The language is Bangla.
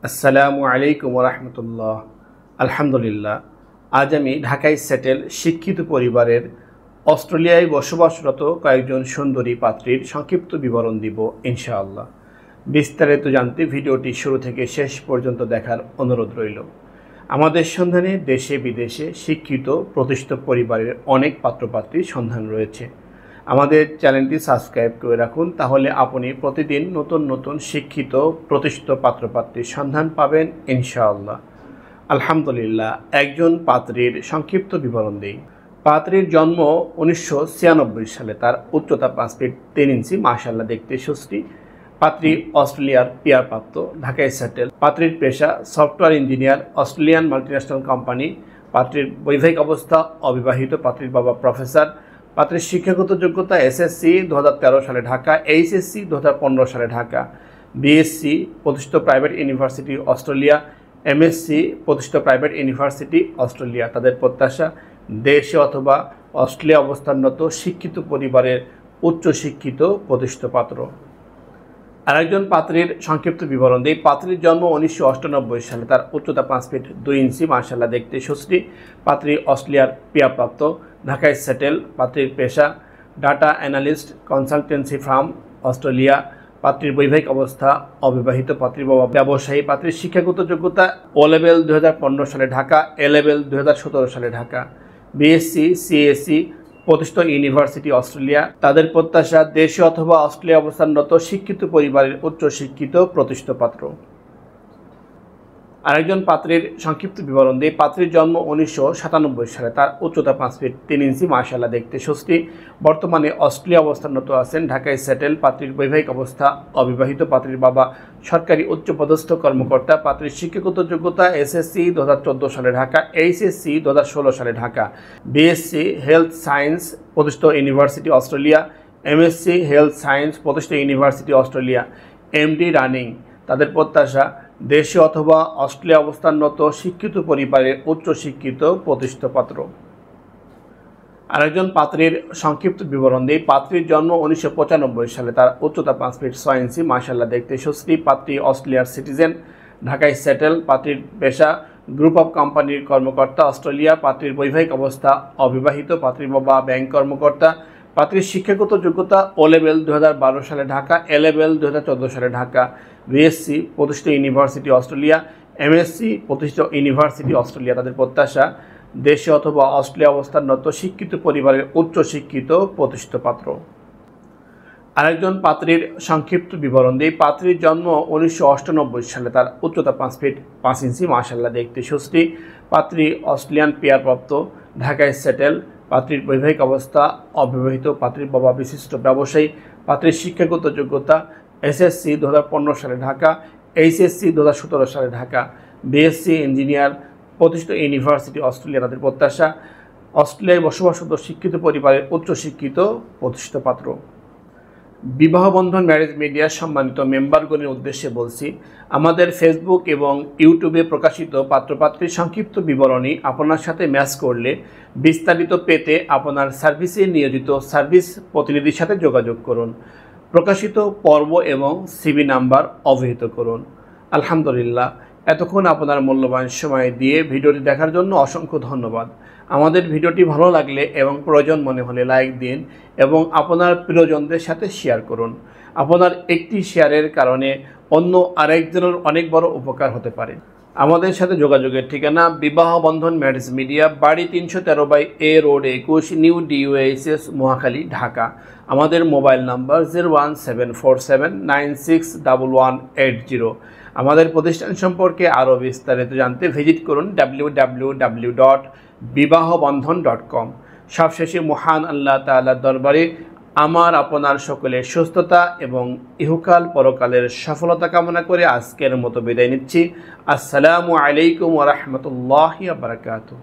আসসালামু আলাইকুম রহমতুল্লাহ। আলহামদুলিল্লাহ, আজ আমি ঢাকায় সেটেল শিক্ষিত পরিবারের অস্ট্রেলিয়ায় বসবাসরত কয়েকজন সুন্দরী পাত্রীর সংক্ষিপ্ত বিবরণ দিব ইনশাআল্লাহ। বিস্তারিত জানতে ভিডিওটি শুরু থেকে শেষ পর্যন্ত দেখার অনুরোধ রইল। আমাদের সন্ধানে দেশে বিদেশে শিক্ষিত প্রতিষ্ঠিত পরিবারের অনেক পাত্রপাত্রীর সন্ধান রয়েছে। আমাদের চ্যানেলটি সাবস্ক্রাইব করে রাখুন, তাহলে আপনি প্রতিদিন নতুন নতুন শিক্ষিত প্রতিষ্ঠিত পাত্রপাত্রীর সন্ধান পাবেন ইনশাআল্লাহ। আলহামদুলিল্লাহ, একজন পাত্রীর সংক্ষিপ্ত বিবরণ দিই। পাত্রীর জন্ম 1996 সালে। তার উচ্চতা 5 ফিট 3 ইঞ্চি, মাশাআল্লাহ দেখতে সুশ্রী। পাত্রী অস্ট্রেলিয়ার পিয়ারপ্রাপ্ত, ঢাকায় সেটেল। পাত্রীর পেশা software engineer, Australian multinational company. পাত্রীর বৈবাহিক অবস্থা অবিবাহিত। পাত্রীর বাবা প্রফেসর। পাত্রীর শিক্ষাগত যোগ্যতা এসএসসি 2013 সালে ঢাকা, এইচএসসি 2015 সালে ঢাকা, বিএসসি প্রতিষ্ঠিত প্রাইভেট ইউনিভার্সিটি অস্ট্রেলিয়া, এমএসসি প্রতিষ্ঠিত প্রাইভেট ইউনিভার্সিটি অস্ট্রেলিয়া। তাদের প্রত্যাশা দেশে অথবা অস্ট্রেলিয়া অবস্থানরত শিক্ষিত পরিবারের উচ্চশিক্ষিত প্রতিষ্ঠিত পাত্র। আরেকজন পাত্রীর সংক্ষিপ্ত বিবরণ দিই। পাত্রীর জন্ম 1998 সালে। তার উচ্চতা 5 ফিট 2 ইঞ্চি, মাশাআল্লাহ দেখতে সুশ্রী। পাত্রী অস্ট্রেলিয়ার পিয়ারপ্রাপ্ত, ঢাকায় সেটেল। পাত্রীর পেশা data analyst, consultancy firm Australia. পাত্রীর বৈবাহিক অবস্থা অবিবাহিত। পাত্রীর বাবা ব্যবসায়ী। পাত্রীর শিক্ষাগত যোগ্যতা ও লেভেল 2015 সালে ঢাকা, এ লেভেল 2017 সালে ঢাকা, বিএসসি সিএসসি প্রতিষ্ঠিত ইউনিভার্সিটি অস্ট্রেলিয়া। তাদের প্রত্যাশা দেশে অথবা অস্ট্রেলিয়া অবস্থানরত শিক্ষিত পরিবারের উচ্চশিক্ষিত প্রতিষ্ঠিত পাত্র। আরেকজন পাত্রীর সংক্ষিপ্ত বিবরণ দিয়ে। পাত্রীর জন্ম 1997 সালে। তার উচ্চতা 5 ফিট 3 ইঞ্চি, মাশাআল্লাহ দেখতে সুশ্রী। বর্তমানে অস্ট্রেলিয়া অবস্থানরত আছেন, ঢাকায় সেটেল। পাত্রীর বৈবাহিক অবস্থা অবিবাহিত। পাত্রীর বাবা সরকারি উচ্চপদস্থ কর্মকর্তা। পাত্রীর শিক্ষাগত যোগ্যতা এসএসসি 2014 সালে ঢাকা, এইচএসসি 2016 সালে ঢাকা, বিএসসি হেলথ সায়েন্স প্রতিষ্ঠিত university Australia, MSc health science প্রতিষ্ঠিত ইউনিভার্সিটি অস্ট্রেলিয়া, এমডি রানিং। তাদের প্রত্যাশা দেশে অথবা অস্ট্রেলিয়া অবস্থানরত শিক্ষিত পরিবারের উচ্চশিক্ষিত প্রতিষ্ঠিত পাত্র। আরেকজন পাত্রীর সংক্ষিপ্ত বিবরণ দিই। পাত্রীর জন্ম 1995 সালে। তার উচ্চতা 5 ফিট 6 ইঞ্চি, মাশাআল্লাহ দেখতে সুশ্রী। পাত্রী অস্ট্রেলিয়ার সিটিজেন, ঢাকায় সেটেল। পাত্রীর পেশা গ্রুপ অফ কোম্পানির কর্মকর্তা অস্ট্রেলিয়া। পাত্রীর বৈবাহিক অবস্থা অবিবাহিত। পাত্রীর বাবা ব্যাংক কর্মকর্তা। পাত্রীর শিক্ষাগত যোগ্যতা ও লেভেল 2012 সালে ঢাকা, এ লেভেল 2014 সালে ঢাকা, বিএসসি প্রতিষ্ঠিত ইউনিভার্সিটি অস্ট্রেলিয়া, এমএসসি প্রতিষ্ঠিত ইউনিভার্সিটি অস্ট্রেলিয়া। তাদের প্রত্যাশা দেশে অথবা অস্ট্রেলিয়া অবস্থানরত শিক্ষিত পরিবারের উচ্চশিক্ষিত প্রতিষ্ঠিত পাত্র। আরেকজন পাত্রীর সংক্ষিপ্ত বিবরণ দিই। পাত্রীর জন্ম 1998 সালে। তার উচ্চতা 5 ফিট 5 ইঞ্চি, মাশাআল্লাহ দেখতে সুশ্রী। পাত্রী অস্ট্রেলিয়ান পিয়ারপ্রাপ্ত, ঢাকায় সেটেল। পাত্রীর বৈবাহিক অবস্থা অবিবাহিত। পাত্রীর বাবা বিশিষ্ট ব্যবসায়ী। পাত্রীর শিক্ষাগত যোগ্যতা এসএসসি 2015 সালে ঢাকা, এইচএসসি 2017 সালে ঢাকা, বিএসসি ইঞ্জিনিয়ার প্রতিষ্ঠিত ইউনিভার্সিটি অস্ট্রেলিয়া। তাদের প্রত্যাশা অস্ট্রেলিয়ায় বসবাসরত শিক্ষিত পরিবারের উচ্চশিক্ষিত প্রতিষ্ঠিত পাত্র। বিবাহ বন্ধন ম্যারেজ মিডিয়ার সম্মানিত মেম্বারগণের উদ্দেশ্যে বলছি, আমাদের ফেসবুক এবং ইউটিউবে প্রকাশিত পাত্রপাত্রীর সংক্ষিপ্ত বিবরণী আপনার সাথে ম্যাচ করলে বিস্তারিত পেতে আপনার সার্ভিসে নিয়োজিত সার্ভিস প্রতিনিধির সাথে যোগাযোগ করুন। প্রকাশিত পর্ব এবং সিভি নাম্বার অবহিত করুন। আলহামদুলিল্লাহ, এতক্ষণ আপনার মূল্যবান সময় দিয়ে ভিডিওটি দেখার জন্য অসংখ্য ধন্যবাদ। আমাদের ভিডিওটি ভালো লাগলে এবং প্রয়োজন মনে হলে লাইক দিন এবং আপনার প্রিয়জনদের সাথে শেয়ার করুন। আপনার একটি শেয়ারের কারণে অন্য আরেকজনের অনেক বড় উপকার হতে পারে। আমাদের সাথে যোগাযোগের ঠিকানা বিবাহ বন্ধন ম্যারেজ মিডিয়া, বাড়ি 313/A road 21, new DUSS, Mohakhali, Dhaka. আমাদের মোবাইল নাম্বার 01747961180। আমাদের প্রতিষ্ঠান সম্পর্কে আরও বিস্তারিত জানতে ভিজিট করুন www.bibahobandhon.com। সবশেষে মহান আল্লাহ তাআলার দরবারে আমার আপনার সকলের সুস্থতা এবং ইহকাল পরকালের সফলতা কামনা করে আজকের মতো বিদায় নিচ্ছি। আসসালামু আলাইকুম ওয়া রাহমাতুল্লাহি ওয়া বারাকাতুহু।